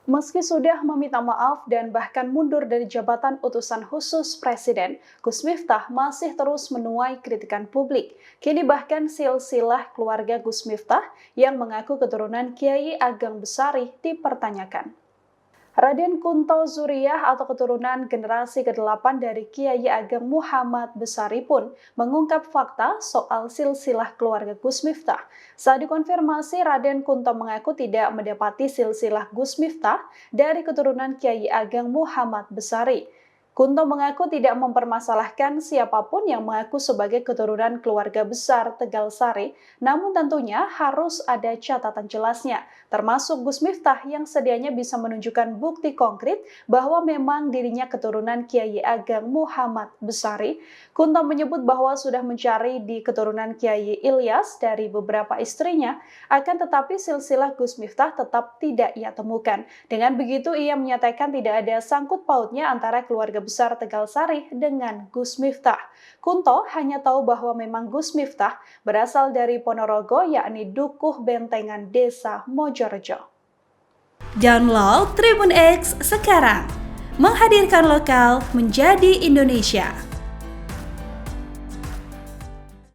Meski sudah meminta maaf dan bahkan mundur dari jabatan utusan khusus Presiden, Gus Miftah masih terus menuai kritikan publik. Kini bahkan silsilah keluarga Gus Miftah yang mengaku keturunan Kiai Ageng Besari dipertanyakan. Raden Kunto Zuriyah atau keturunan generasi ke-8 dari Kiai Ageng Muhammad Besari pun mengungkap fakta soal silsilah keluarga Gus Miftah. Saat dikonfirmasi, Raden Kunto mengaku tidak mendapati silsilah Gus Miftah dari keturunan Kiai Ageng Muhammad Besari. Kunto mengaku tidak mempermasalahkan siapapun yang mengaku sebagai keturunan keluarga besar Tegal Sari, namun tentunya harus ada catatan jelasnya, termasuk Gus Miftah yang sedianya bisa menunjukkan bukti konkret bahwa memang dirinya keturunan Kiai Ageng Muhammad Besari. Kunto menyebut bahwa sudah mencari di keturunan Kiai Ilyas dari beberapa istrinya, akan tetapi silsilah Gus Miftah tetap tidak ia temukan. Dengan begitu, ia menyatakan tidak ada sangkut pautnya antara keluarga besar Tegal Sari dengan Gus Miftah. Kunto hanya tahu bahwa memang Gus Miftah berasal dari Ponorogo, yakni Dukuh Bentengan Desa Mojorejo. Download Tribun X sekarang, menghadirkan lokal menjadi Indonesia.